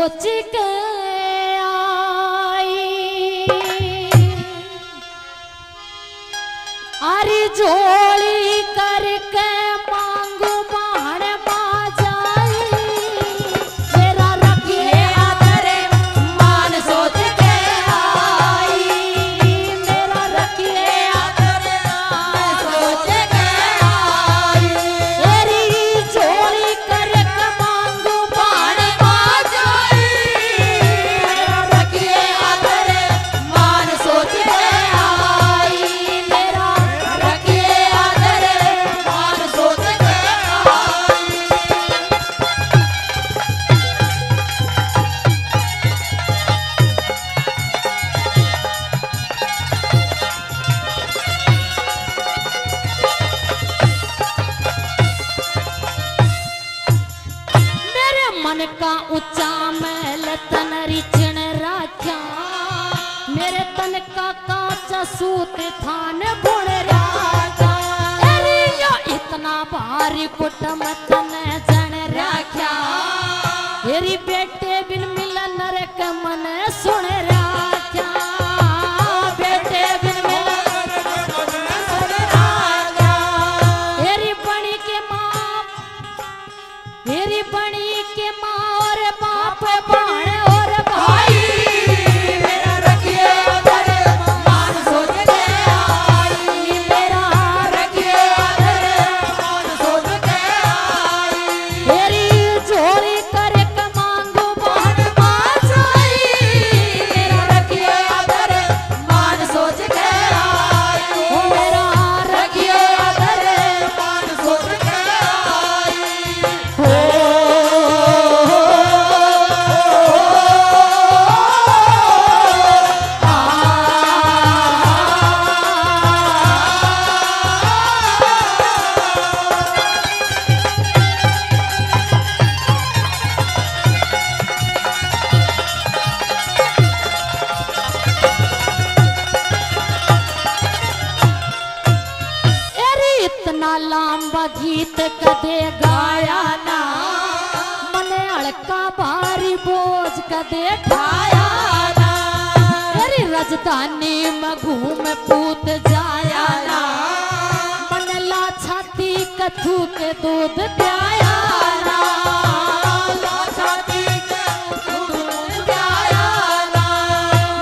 सोच के आई अरे झोली करके मांगू बाण बाजाई मेरा रखिए आदर मान सोच के आई मेरा रखिए आदर मान सोच के आई तेरी झोली करके मांगू बाण बाजाई मेरा रखिए आदर मान सोच के आई मेरा रखिए आदर मान सोच के आई। मेरे मन का ऊंचा महल तन रिचण राख्या मेरे तन का काचा सूत थान बुण राख्या अरे यो इतना भारी कुटम तन जन राख्या तेरी बेटे बिन मिलन नरक मन सुन राख्या बेटे बिन मिलन नरक मन सुन राख्या तेरी बणी के मां तेरी बणी के मां और बाप बाण और भाई मेरा रखिए आदर मान सोच के आई मेरा रखिए आदर मान सोच के आई तेरी झोली करके मांगू बाण बाजाई मेरा रखिए आदर मान सोच के आई मेरा रखिए आदर मान सोच के अरे इतना लंबा गीत कदे गाया ना मने हड़का भारी बोझ कदे ठाया ना अरे राजधानी में घूम पूत जाया ना मन ला छाती कथू के दूध प्याया ना ला छाती के दूध प्याया ना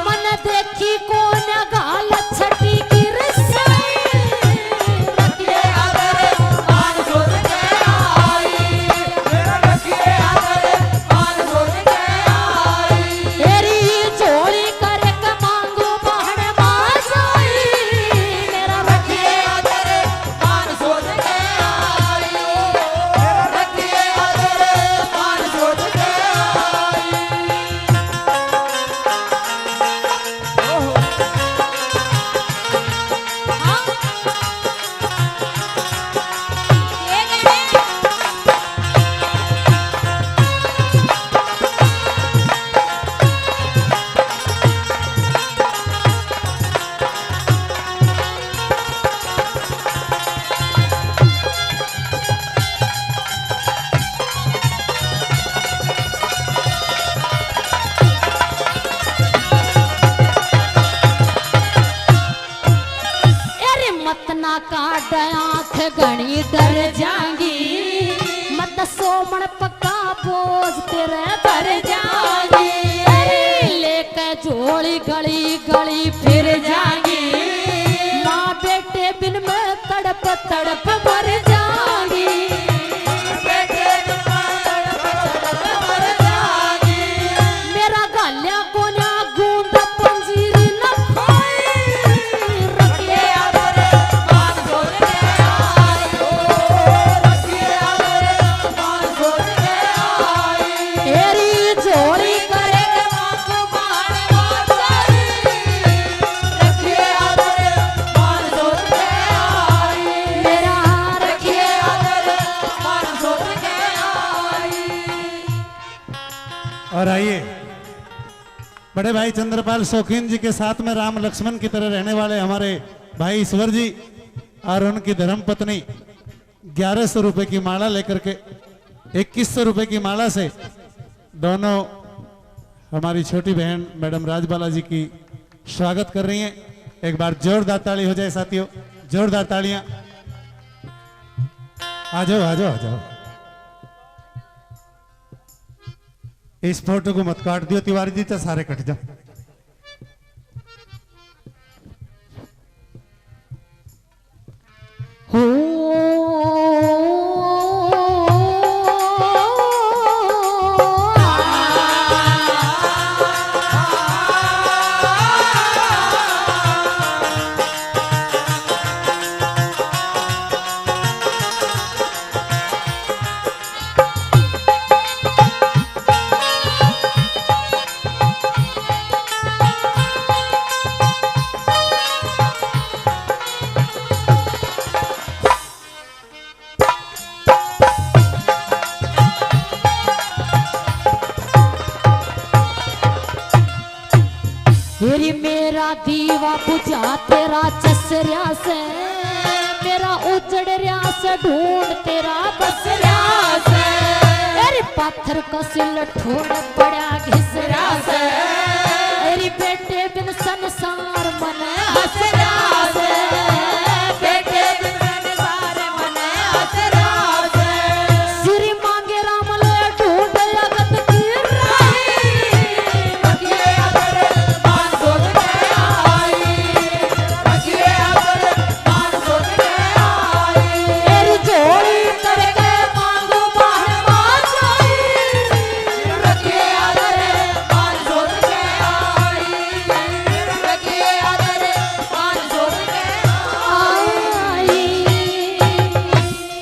मन देखी कौन गाल छटी गिर सई रखिए आदर मान सोच के आई मेरा रखिए आदर मान सोच के आई तेरी झोली करके मांगू बाण बाजाई मेरा रखिए आदर मान सोच के आई मेरा रखिए आदर मान सोच के आई। अरे मत ना काट आंख घनी डर जाएंगी मत सोमण पक्का बोझ तेरे भर जाएंगी अरे लेके झोली गली गली फिर जाएंगी माँ बेटे बिन में तड़प तड़प मर जाएंगी बेटे बिन में तड़प तड़प मर जाएंगी मेरा गालिया कोन्या गूंद पंजीरी न खाए रखिए आदर मान सोच के आई रखिए आदर मान सोच के आई तेरी झोली करके मांगू बाण बाजाई रखिए आदर मान सोच के आई मेरा रखिए आदर मान सोच के आई। और आइए बड़े भाई चंद्रपाल शौकीन जी के साथ में राम लक्ष्मण की तरह रहने वाले हमारे भाई ईश्वर जी और उनकी धर्मपत्नी 1100 रुपए की माला लेकर के 2100 रुपए की माला से दोनों हमारी छोटी बहन मैडम राजबाला जी की स्वागत कर रही हैं। एक बार जोरदार ताली हो जाए साथियों, जोरदार तालियां। आ जाओ आ जाओ आ जाओ। इस फोटो को मत काट दियो तिवारी जी, तो सारे कट जाओ। तेरी मेरा दीवा बुझा तेरा चसरिया से, मेरा उजड़ रिया से ढूंढ तेरा बसरिया से, तेरी पत्थर का सिल ठोड़ पड़ा घिसरिया से, तेरी बेटे बिन संसार मन